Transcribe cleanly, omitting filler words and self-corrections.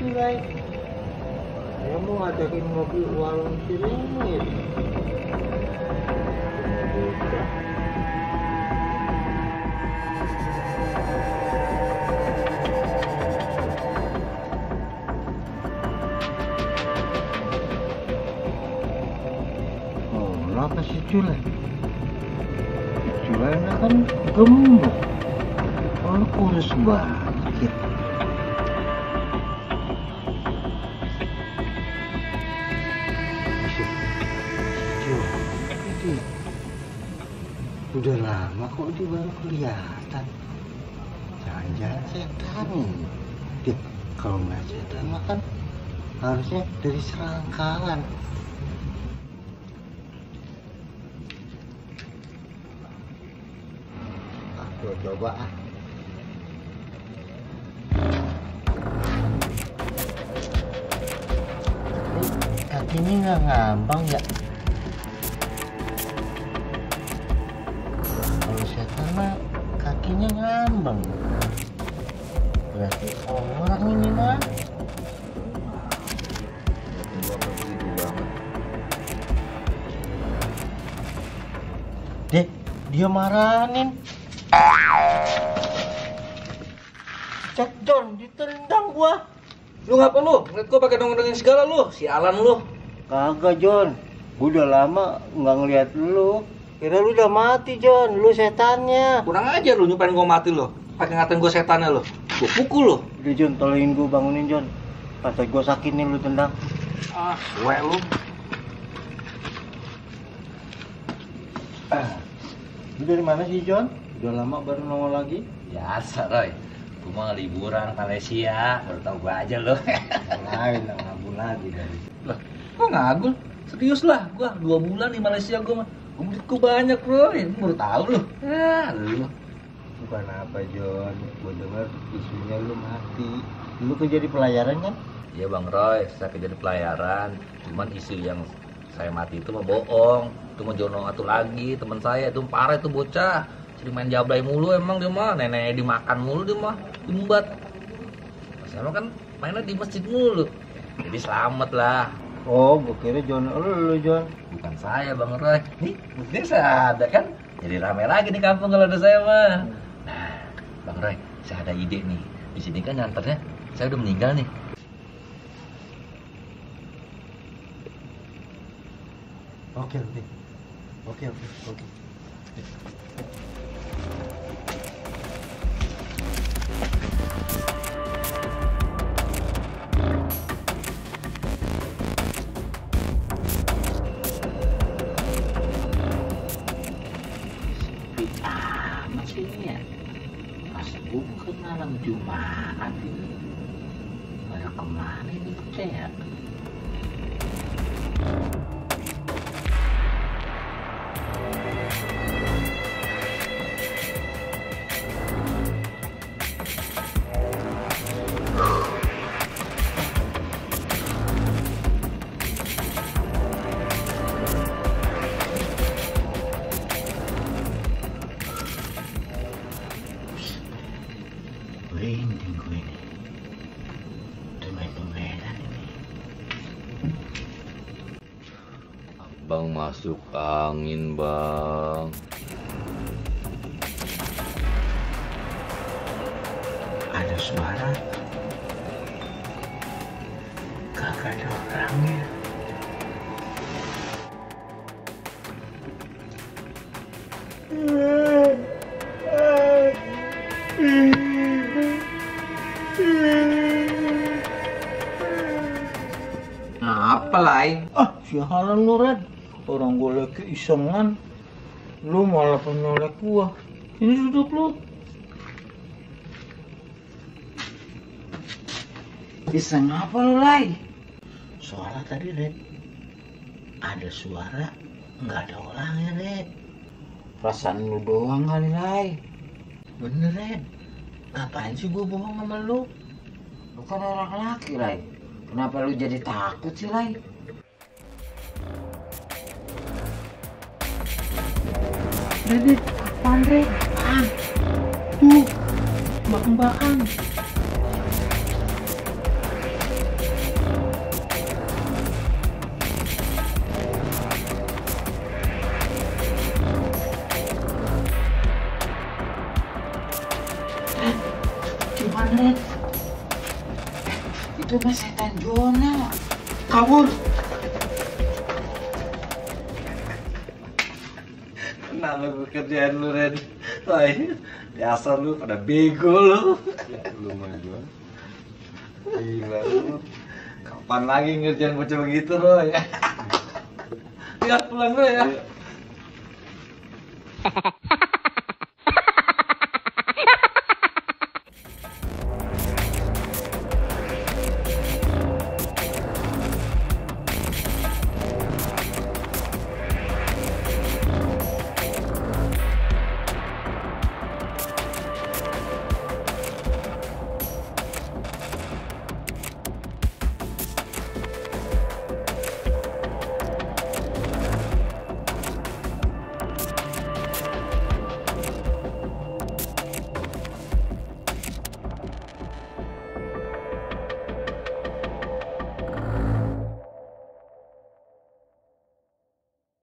situ, Ray. Saya mau ngajakin ngopi warung Siringit. Oh, kenapa si Cule? Cule kan gemuk. Oh, kurus banget ya. Udah lama kok dia baru kelihatan. Jangan-jangan setan. Dia kalau nggak setan mah kan harusnya dari serangkangan. Aku coba ah. Kakinya nggak ngambang ya? Karena kakinya ngambang, berarti orang ini mah. Dek, dia marahin. Cek John, ditendang gua. Lu ngapa lu? Ngeliat gua pakai dongeng-dongeng segala lu, sialan lu. Kagak John, gua udah lama nggak ngeliat lu. Kira lu udah mati, John. Lu setannya. Kurang aja lu nyumpahin gua mati lu. Pakai ngatain gua setannya lu. Gua pukul lu. Udah John, tolongin gua bangunin John. Pas gua sakit nih lu tendang. Ah, suwe lu. Lu dari mana sih John? Udah lama baru nongol lagi. Biasa, Roy. Gua mau liburan Malaysia, baru tau gua aja lo. Lain, ngabul lagi dari. Lah, kok ngagul? Serius lah, gua 2 bulan di Malaysia gua mah. Duitku banyak, bro. Baru tahu lu. Ya, lu. Bukan apa, John. Gua dengar isunya lu mati. Lu kerja di pelayaran kan? Iya, Bang Roy, saya kerja di pelayaran. Cuman isu yang saya mati itu mah bohong. Itu mah Jono atu lagi, teman saya itu parah itu bocah. Sering main jablay mulu emang dia mah, neneknya dimakan mulu dia mah, diumbat. Saya mah kan mainnya di masjid mulu. Jadi selamat lah. Oh, gua kira John lu, John. Bukan saya, Bang Roy. Nih, buktinya saya ada kan? Jadi ramai lagi nih kampung kalau ada saya mah. Nah, Bang Roy, saya ada ide nih. Di sini kan nganternya saya udah meninggal nih. Oke. Maksudnya, masa bukan malam Jumat ini. Pada kemana ini percaya? Merinding gue ini. Tumben-tumbenan ini. Bang masuk angin, Bang. Ada suara. Kagak ada orangnya. Apa lai? Ah, sialan lu, Red. Orang gue lagi isengan. Lu malah penyolek gua. Ini duduk lu. Iseng apa lu, Lai? Suara tadi, Red. Ada suara, nggak ada orangnya, Red. Perasaan lu doang kali, Lai. Bener, Red. Ngapain sih gua bohong sama lu? Lu kan orang laki, Lai. Kenapa lu jadi takut sih, Lai? Red, apaan, Red? Apaan? Tuh, mbak-mbakan. Itu mah setan Jono. Kabur. Kenapa gue kerjaan lu, Ren? Wah, dasar lu pada bego lu. Ya, lu mah gua. Gila lu. Kapan lagi ngerjain bocah begitu, Roy? Ya, pulang lu ya. Iya.